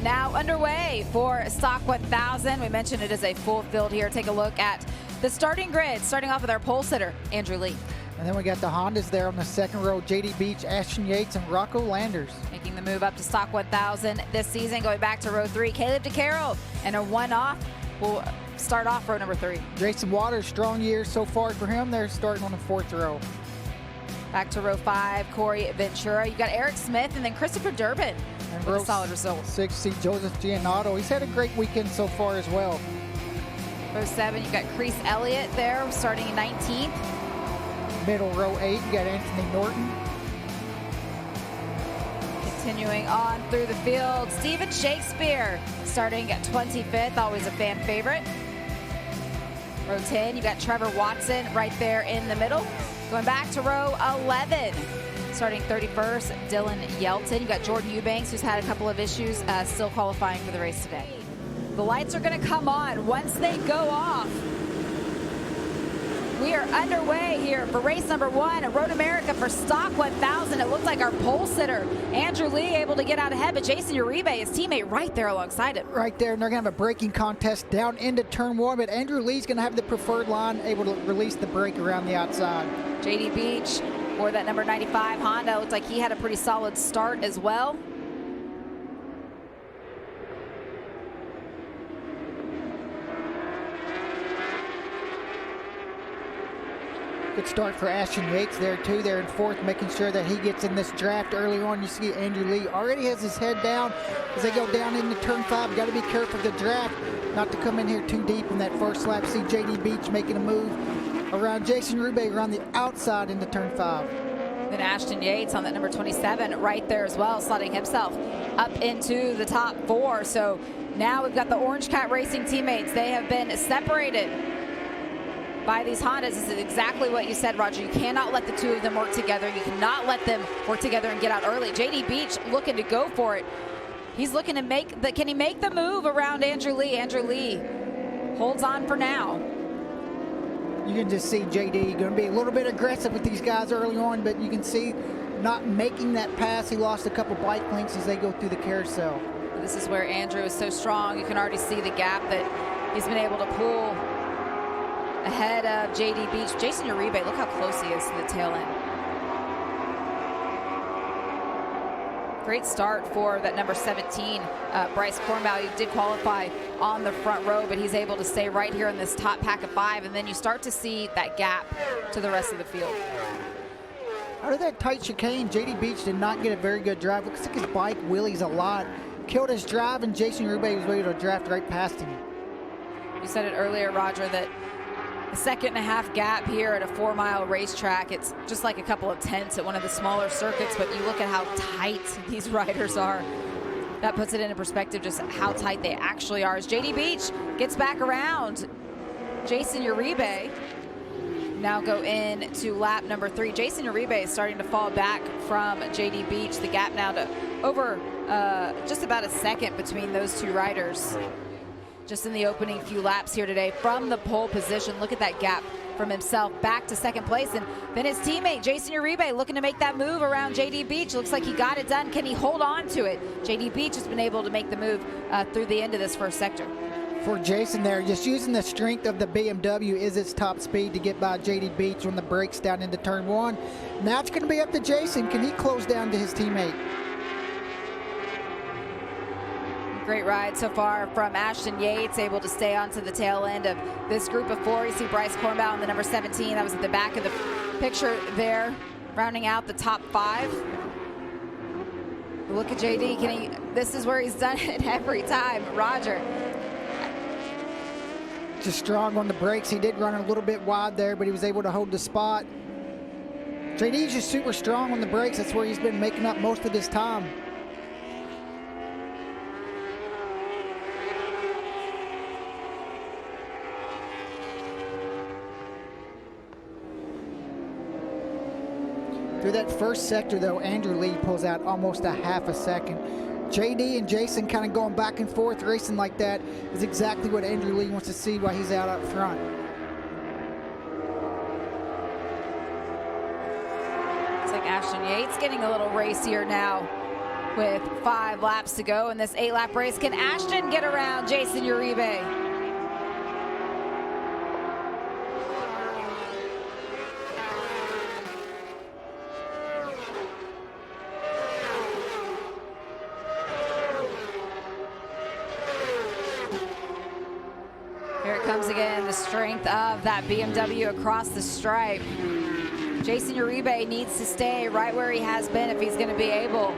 now underway for Stock 1000. We mentioned it is a full field here. Take a look at the starting grid, starting off with our pole sitter, Andrew Lee. And then we got the Hondas there on the second row, JD Beach, Ashton Yates, and Rocco Landers. Making the move up to Stock 1000 this season, going back to row 3, Caleb DeCarroll, and a one-off will start off row number 3. Jason Waters, strong year so far for him. They're starting on the 4th row. Back to row 5, Corey Ventura. You got Eric Smith and then Christopher Durbin And with a solid result. 6, see Joseph Giannato. He's had a great weekend so far as well. Row 7, you got Crease Elliott there, starting in 19th. Middle row 8, you got Anthony Norton. Continuing on through the field, Stephen Shakespeare starting at 25th, always a fan favorite. Row 10, you got Trevor Watson right there in the middle. Going back to row 11, starting 31st, Dylan Yelton. You got Jordan Eubanks, who's had a couple of issues, still qualifying for the race today. The lights are going to come on once they go off. We are underway here for race number 1 at MotoAmerica for Stock 1000. It looks like our pole sitter, Andrew Lee, able to get out ahead, but Jason Uribe, his teammate, right there alongside him. Right there, and they're going to have a braking contest down into turn 1, but Andrew Lee's going to have the preferred line, able to release the brake around the outside. JD Beach for that number 95 Honda. Looked like he had a pretty solid start as well. Good start for Ashton Yates there too. They're in 4th, making sure that he gets in this draft early on. You see Andrew Lee already has his head down as they go down into turn 5. Got to be careful of the draft, not to come in here too deep in that first lap. See JD Beach making a move around Jason Uribe around the outside into turn 5. Then Ashton Yates on that number 27 right there as well, slotting himself up into the top 4. So now we've got the Orange Cat Racing teammates. They have been separated by these Hondas. This is exactly what you said, Roger. You cannot let the two of them work together. You cannot let them work together and get out early. JD Beach looking to go for it. He's looking to make the, can he make the move around Andrew Lee? Andrew Lee holds on for now. You can just see JD going to be a little bit aggressive with these guys early on, but you can see not making that pass. He lost a couple bike lengths as they go through the carousel. This is where Andrew is so strong. You can already see the gap that he's been able to pull ahead of JD Beach. Jason Uribe, look how close he is to the tail end. Great start for that number 17, Bryce Cornwell. He did qualify on the front row, but he's able to stay right here in this top pack of 5, and then you start to see that gap to the rest of the field. Out of that tight chicane, JD Beach did not get a very good drive. Looks like his bike wheelies a lot. Killed his drive, and Jason Uribe was able to draft right past him. You said it earlier, Roger, that a 1.5 second gap here at a 4-mile racetrack. It's just like a couple of tenths at one of the smaller circuits, but you look at how tight these riders are. That puts it into perspective just how tight they actually are. As JD Beach gets back around Jason Uribe, now go into lap number 3. Jason Uribe is starting to fall back from JD Beach. The gap now to over just about a second between those two riders. Just in the opening few laps here today from the pole position. Look at that gap from himself back to 2nd place. And then his teammate, Jason Uribe, looking to make that move around JD Beach. Looks like he got it done. Can he hold on to it? JD Beach has been able to make the move through the end of this first sector. For Jason there, just using the strength of the BMW is its top speed to get by JD Beach on the brakes down into turn 1. Now it's going to be up to Jason. Can he close down to his teammate? Great ride so far from Ashton Yates, able to stay onto the tail end of this group of 4. You see Bryce Cornwell in the number 17. That was at the back of the picture there, rounding out the top 5. Look at JD. This is where he's done it every time. Roger. Just strong on the brakes. He did run a little bit wide there, but he was able to hold the spot. JD's just super strong on the brakes. That's where he's been making up most of his time. Through that first sector, though, Andrew Lee pulls out almost a 1/2 second. JD and Jason kind of going back and forth, racing like that is exactly what Andrew Lee wants to see while he's out up front. It's like Ashton Yates getting a little racier now. with 5 laps to go in this 8-lap race. Can Ashton get around Jason Uribe? Here it comes again, the strength of that BMW across the stripe. Jason Uribe needs to stay right where he has been if he's going to be able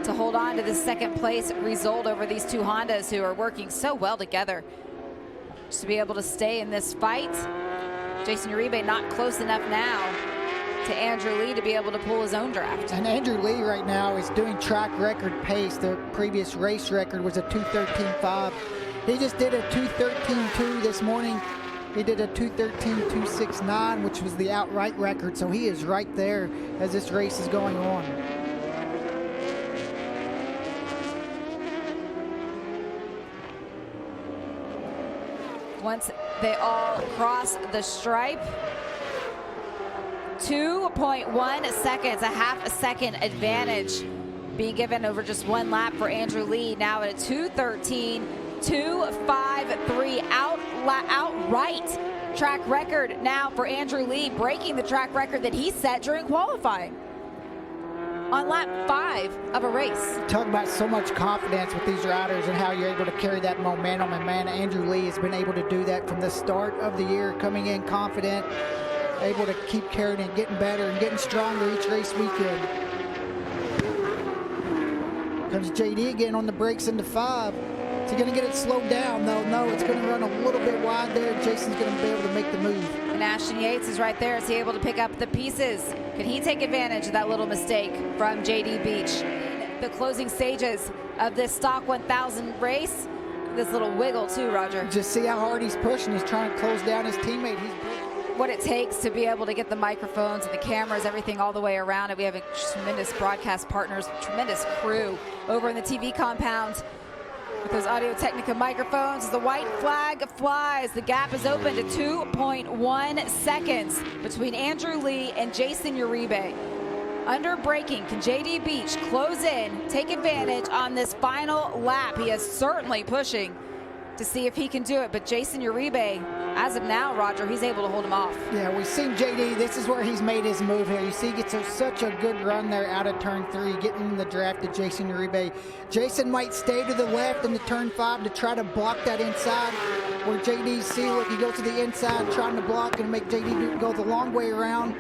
to hold on to the second place result over these two Hondas who are working so well together. Just to be able to stay in this fight. Jason Uribe not close enough now to Andrew Lee to be able to pull his own draft. And Andrew Lee right now is doing track record pace. The previous race record was a 2:13.5. He just did a 2:13.2 this morning. He did a 2:13.269, which was the outright record. So he is right there as this race is going on. Once they all cross the stripe, 2.1 seconds, a half a second advantage being given over just one lap for Andrew Lee. Now at a 2:13.253 outright track record now for Andrew Lee, breaking the track record that he set during qualifying on lap 5 of a race. Talk about so much confidence with these riders and how you're able to carry that momentum. And man, Andrew Lee has been able to do that from the start of the year, coming in confident, able to keep carrying and getting better and getting stronger each race weekend. Comes JD again on the brakes into 5. Is he going to get it slowed down, though? No, it's going to run a little bit wide there. Jason's going to be able to make the move. And Ashton Yates is right there. Is he able to pick up the pieces? Can he take advantage of that little mistake from JD Beach? The closing stages of this stock 1000 race. This little wiggle too, Roger. Just see how hard he's pushing. He's trying to close down his teammate. What it takes to be able to get the microphones and the cameras, everything all the way around it. We have a tremendous broadcast partners, tremendous crew over in the TV compound with those Audio-Technica microphones. As the white flag flies, the gap is open to 2.1 seconds between Andrew Lee and Jason Uribe. Under braking, can JD Beach close in, take advantage on this final lap? He is certainly pushing to see if he can do it, but Jason Uribe, as of now, Roger, he's able to hold him off. Yeah, we've seen JD. This is where he's made his move here. You see, he gets such a good run there out of turn 3, getting in the draft to Jason Uribe. Jason might stay to the left into turn 5 to try to block that inside, where JD, see, look, he goes to the inside trying to block and make JD go the long way around.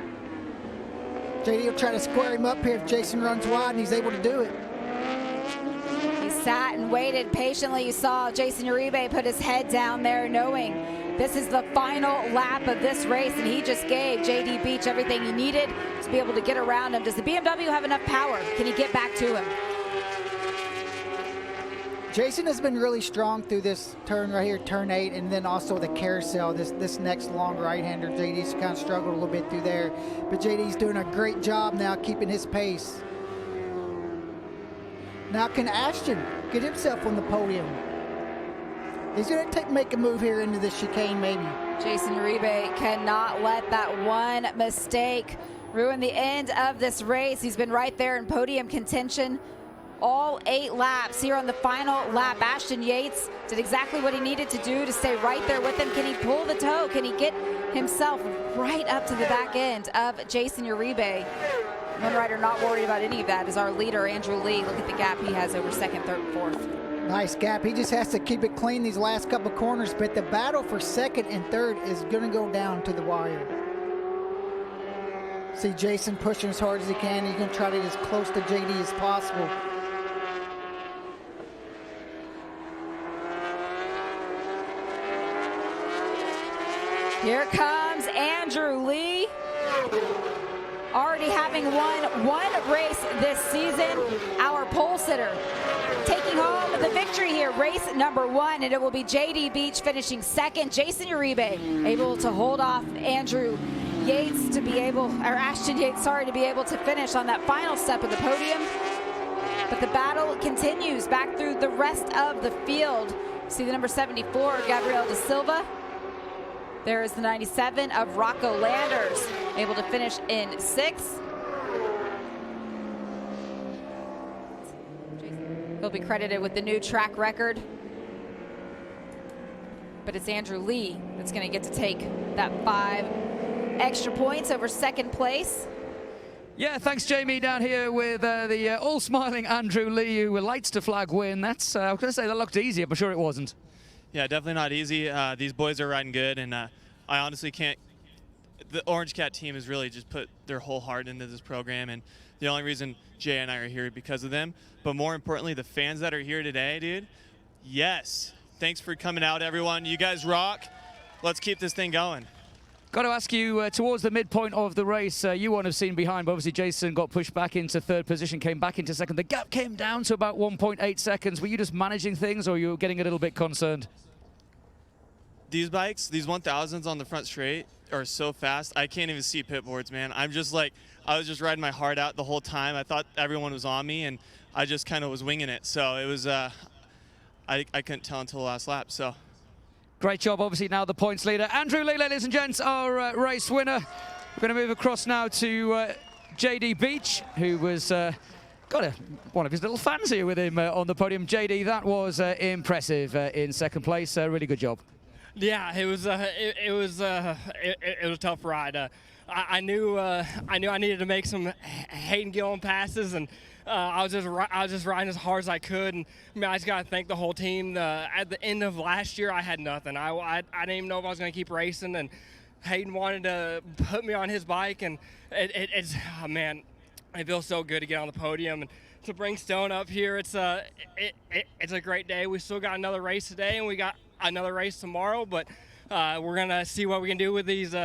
JD will try to square him up here if Jason runs wide, and he's able to do it. He sat and waited patiently. You saw Jason Uribe put his head down there knowing this is the final lap of this race, and he just gave JD Beach everything he needed to be able to get around him. Does the BMW have enough power? Can he get back to him? Jason has been really strong through this turn right here, turn 8, and then also the carousel, this next long right-hander. JD's kind of struggled a little bit through there, but JD's doing a great job now keeping his pace. Now can Ashton get himself on the podium? He's going to make a move here into the chicane maybe. Jason Uribe cannot let that one mistake ruin the end of this race. He's been right there in podium contention all 8 laps. Here on the final lap, Ashton Yates did exactly what he needed to do to stay right there with him. Can he pull the toe? Can he get himself right up to the back end of Jason Uribe? One rider not worried about any of that is our leader, Andrew Lee. Look at the gap he has over 2nd, 3rd, and 4th. Nice gap. He just has to keep it clean these last couple corners, but the battle for 2nd and 3rd is going to go down to the wire. See Jason pushing as hard as he can. He's going to try to get as close to JD as possible. Here comes Andrew Lee. Already having won one race this season, our pole sitter taking home the victory here, race number 1, and it will be JD Beach finishing 2nd. Jason Uribe able to hold off Andrew Yates to be able, or Ashton Yates, sorry, to be able to finish on that final step of the podium. But the battle continues back through the rest of the field. See the number 74, Gabriel Da Silva. There is the 97 of Rocco Landers, able to finish in 6th. He'll be credited with the new track record. But it's Andrew Lee that's going to get to take that 5 extra points over second place. Yeah, thanks, Jamie, down here with the all-smiling Andrew Lee, who lights to flag win. That's, I was going to say that looked easier, but sure it wasn't. Yeah, definitely not easy. These boys are riding good, and I honestly can't. The Orange Cat team has really just put their whole heart into this program, and the only reason Jay and I are here is because of them. But more importantly, the fans that are here today, dude, yes. Thanks for coming out, everyone. You guys rock. Let's keep this thing going. Got to ask you, towards the midpoint of the race, you won't have seen behind, but obviously Jason got pushed back into third position, came back into second. The gap came down to about 1.8 seconds. Were you just managing things, or were you getting a little bit concerned? These bikes, these 1000s on the front straight are so fast, I can't even see pit boards, man. I'm just like, I was just riding my heart out the whole time. I thought everyone was on me, and I just kind of was winging it. So it was, I couldn't tell until the last lap, so. Great job, obviously, now the points leader. Andrew Lee, ladies and gents, our race winner. We're going to move across now to JD Beach, who was got one of his little fans here with him on the podium. JD, that was impressive in second place. Really good job. Yeah, it was a tough ride. I knew I needed to make some Hayden Gillen passes, and I was just riding as hard as I could. And I mean, I just got to thank the whole team. At the end of last year, I had nothing. I didn't even know if I was going to keep racing, and Hayden wanted to put me on his bike, and it's oh man, it feels so good to get on the podium and to bring Stone up here. It's a great day. We still got another race today, and we got another race tomorrow, but we're gonna see what we can do with these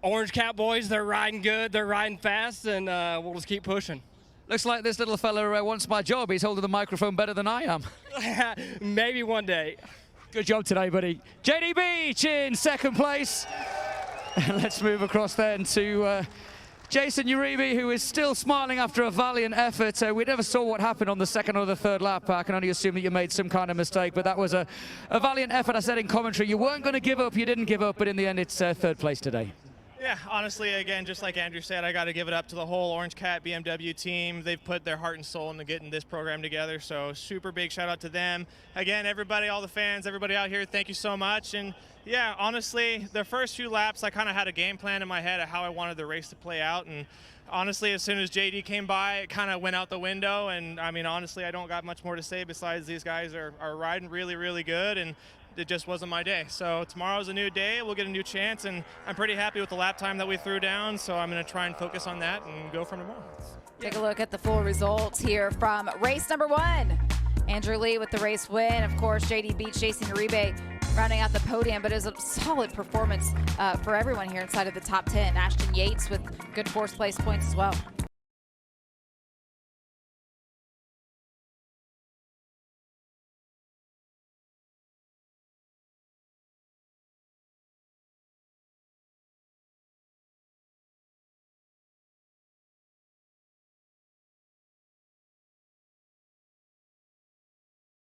Orange Cat boys. They're riding good, they're riding fast, and we'll just keep pushing. Looks like this little fella wants my job. He's holding the microphone better than I am. Maybe one day. Good job today, buddy. JD Beach in second place. Let's move across then to Jason Uribe, who is still smiling after a valiant effort. We never saw what happened on the second or the third lap. I can only assume that you made some kind of mistake, but that was a valiant effort. I said in commentary, you weren't going to give up, you didn't give up, but in the end, it's third place today. Yeah, honestly, again, just like Andrew said, I got to give it up to the whole Orange Cat BMW team. They've put their heart and soul into getting this program together, so super big shout out to them. Again, everybody, all the fans, everybody out here, thank you so much. And yeah, honestly, the first few laps, I kind of had a game plan in my head of how I wanted the race to play out. And honestly, as soon as JD came by, it kind of went out the window. And I mean, honestly, I don't got much more to say besides these guys are riding really, really good. And it just wasn't my day. So tomorrow's a new day. We'll get a new chance, and I'm pretty happy with the lap time that we threw down, so I'm going to try and focus on that and go from tomorrow. Take a look at the full results here from race number 1. Andrew Lee with the race win. Of course, JD Beach, Jason Uribe rounding out the podium, but it was a solid performance for everyone here inside of the top 10. Ashton Yates with good fourth place points as well.